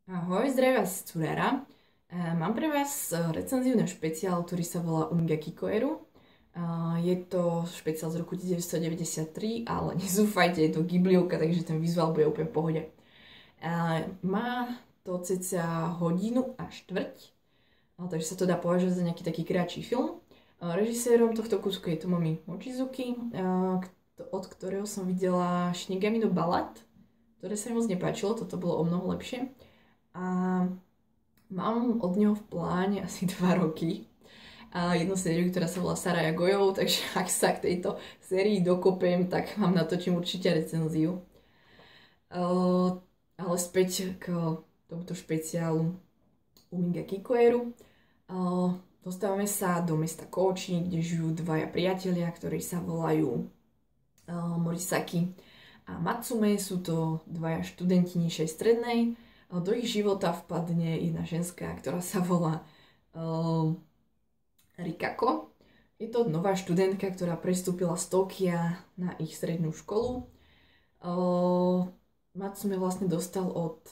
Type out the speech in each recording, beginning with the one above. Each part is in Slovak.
Ahoj, zdravím vás z Curera. Mám pre vás recenziu na špeciál, ktorý sa volá Umiga Kikoeru. Je to špeciál z roku 1993, ale nezúfajte, je to Ghibliovka, takže ten vizuál bude úplne v pohode. Má to cca hodinu a štvrť, takže sa to dá považovať za nejaký taký kratší film. Režisérom tohto kúsku je Tomomi Mochizuki, od ktorého som videla Shinigami no Ballad, ktoré sa mi moc nepáčilo, toto bolo o mnoho lepšie. A mám od neho v pláne asi 2 roky a jednu sériu, ktorá sa volá Saraja Gojov, takže ak sa k tejto sérii dokopem, tak vám natočím určite recenziu. Ale späť k tomuto špeciálu Umiga Kikoeru. Dostávame sa do mesta Kouchi, kde žijú dvaja priatelia, ktorí sa volajú Morisaki a Matsume. Sú to dvaja študenti nižšej strednej. Do ich života vpadne jedna ženská, ktorá sa volá Rikako. Je to nová študentka, ktorá prestúpila z Tokia na ich strednú školu. Matsume vlastne dostal od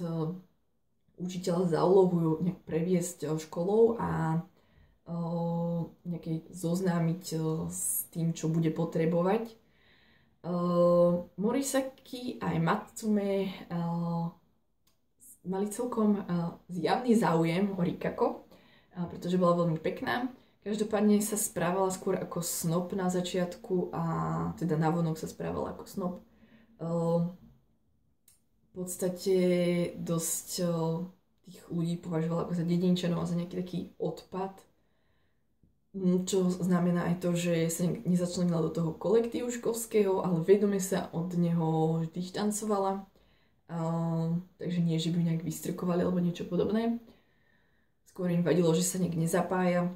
učiteľa za úlohu ju nejak previesť školou a nejakej zoznámiť s tým, čo bude potrebovať. Morisaki aj Matsume mali celkom zjavný záujem o Rikako, pretože bola veľmi pekná. Každopádne sa správala skôr ako snob na začiatku a teda navonok sa správala ako snob. V podstate dosť tých ľudí považovala ako za dedinčanov a za nejaký taký odpad. Čo znamená aj to, že sa nezačlenila do toho kolektívu školského, ale vedome sa od neho dištancovala. Takže nie, že by nejak vystrkovali alebo niečo podobné. Skôr im vadilo, že sa nejak nezapája.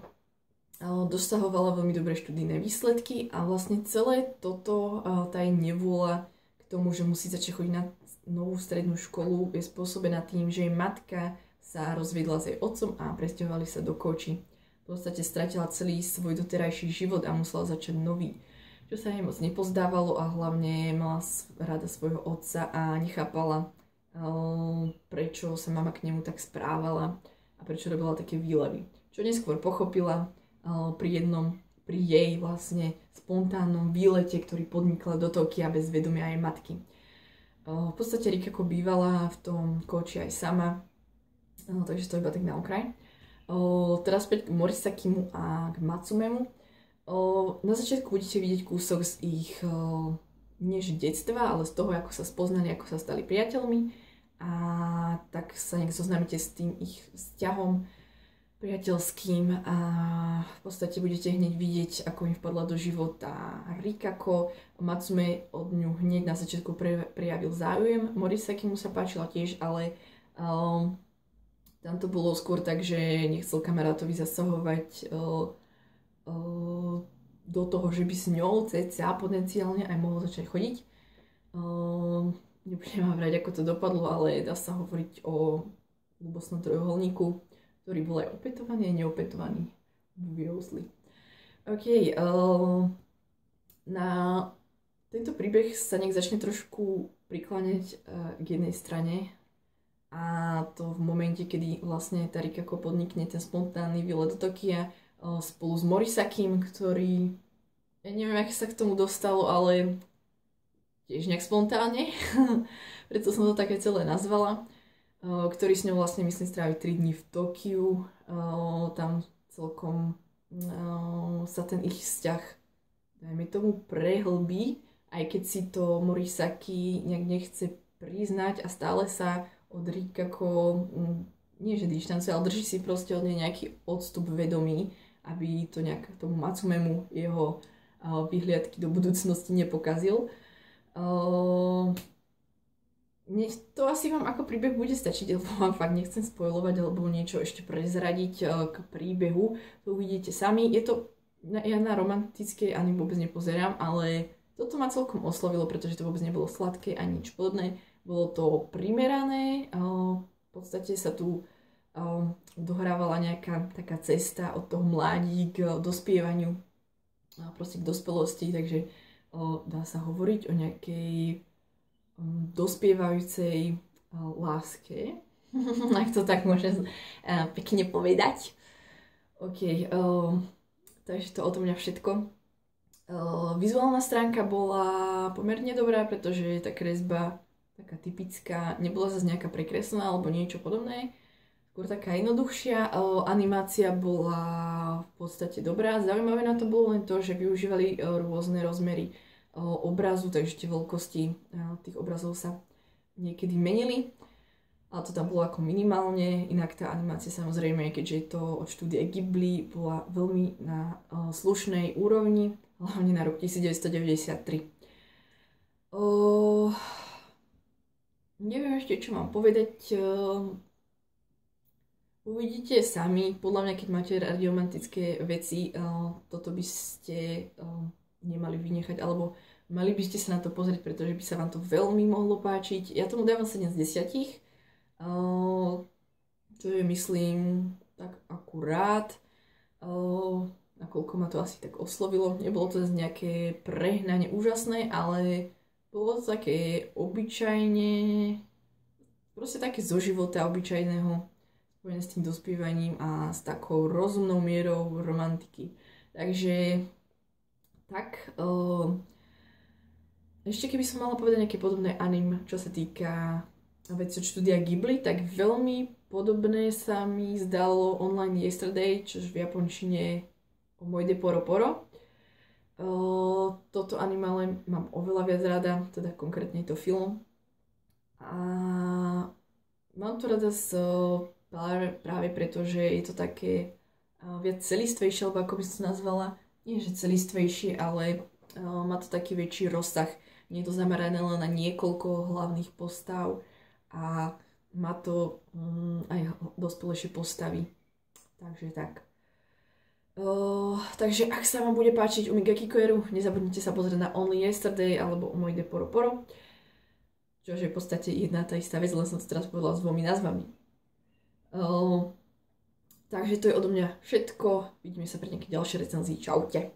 Dosahovala veľmi dobré študijné výsledky a vlastne celé toto, tá jej nevôľa k tomu, že musí začať chodiť na novú strednú školu, je spôsobená tým, že jej matka sa rozviedla s jej otcom a presťahovali sa do Kouchi. V podstate stratila celý svoj doterajší život a musela začať nový, čo sa jej moc nepozdávalo a hlavne mala rada svojho otca a nechápala, prečo sa mama k nemu tak správala a prečo robila také výlevy. Čo neskôr pochopila pri jej vlastne spontánnom výlete, ktorý podnikla do Tokia bez vedomia jej matky. V podstate Rikako bývala v tom Kouchi aj sama, takže to iba tak na okraj. Teraz späť k Morisakimu a k Matsumemu. Na začiatku budete vidieť kúsok z ich nie že detstva, ale z toho, ako sa spoznali, ako sa stali priateľmi a tak sa nejak zoznámite s tým ich vzťahom priateľským a v podstate budete hneď vidieť, ako im vpadla do života Rikako. Matsume od ňu hneď na začiatku prejavil záujem, Morisaki mu sa páčila tiež, ale tam to bolo skôr tak, že nechcel kamarátovi zasahovať do toho, že by s ňou cca potenciálne aj mohol začať chodiť. Nebudem vám vrať, ako to dopadlo, ale dá sa hovoriť o ľubostnom trojuholníku, ktorý bol aj opetovaný a neopetovaný. Obviously. OK, na tento príbeh sa nejak začne trošku prikláňať k jednej strane a to v momente, kedy vlastne tá Rikako podnikne ten spontánny výlet do Tokia spolu s Morisakim, ktorý, ja neviem, ako sa k tomu dostalo, ale tiež nejak spontánne, preto som to také celé nazvala, ktorý s ňou vlastne, myslím, strávi 3 dní v Tokiu. Tam celkom sa ten ich vzťah, dajme tomu, prehlbí, aj keď si to Morisaki nejak nechce priznať a stále sa od Rikako, nie že dištancuje, ale drží si proste od nej nejaký odstup vedomí, aby to nejak tomu Matsumemu jeho vyhliadky do budúcnosti nepokazil. To asi vám ako príbeh bude stačiť, lebo vám fakt nechcem spoilovať alebo niečo ešte prezradiť k príbehu. To uvidíte sami. Ja na romantickej ani vôbec nepozerám, ale toto ma celkom oslovilo, pretože to vôbec nebolo sladké ani nič podobné. Bolo to primerané. V podstate sa tu dohrávala nejaká taká cesta od toho mládí k dospievaniu, proste k dospelosti, takže dá sa hovoriť o nejakej dospievajúcej láske. ak to tak môžem pekne povedať. OK, takže to odo mňa všetko. Vizuálna stránka bola pomerne dobrá, pretože tá kresba taká typická, nebola zase nejaká prekreslená alebo niečo podobné. Skôr taká jednoduchšia. Animácia bola v podstate dobrá. Zaujímavé na to bolo len to, že využívali rôzne rozmery obrazu, takže tie veľkosti tých obrazov sa niekedy menili. Ale to tam bolo ako minimálne, inak tá animácia samozrejme, keďže je to od štúdia Ghibli, bola veľmi na slušnej úrovni, hlavne na rok 1993. Neviem ešte, čo mám povedať. Uvidíte sami, podľa mňa, keď máte radi romantické veci, toto by ste nemali vynechať, alebo mali by ste sa na to pozrieť, pretože by sa vám to veľmi mohlo páčiť. Ja tomu dávam 7 z 10. To je, myslím, tak akurát, nakoľko ma to asi tak oslovilo. Nebolo to zase nejaké prehnane úžasné, ale bolo to také obyčajne, proste také zo života obyčajného, spojené s tým dospievaním a s takou rozumnou mierou romantiky. Takže tak, ešte keby som mala povedať nejaké podobné anime, čo sa týka veci od štúdia Ghibli, tak veľmi podobné sa mi zdalo Online Yesterday, čož v japončine Omoide Poro Poro. Toto anime ale mám oveľa viac rada, teda konkrétne je to film. A mám to rada práve preto, že je to také viac celistvejšie, alebo ako by som to nazvala, nie že celistvejšie, ale má to taký väčší rozsah. Nie je to zamerané len na niekoľko hlavných postav a má to aj dospelejšie postavy. Takže tak. Takže ak sa vám bude páčiť Umiga Kikoeru, nezabudnite sa pozrieť na Only Yesterday alebo Omoide Poro Poro, čo je v podstate jedna tá istá vec, len som to teraz povedala s dvomi názvami. Takže to je odo mňa všetko. Vidíme sa pri nejakej ďalšej recenzii. Čaute.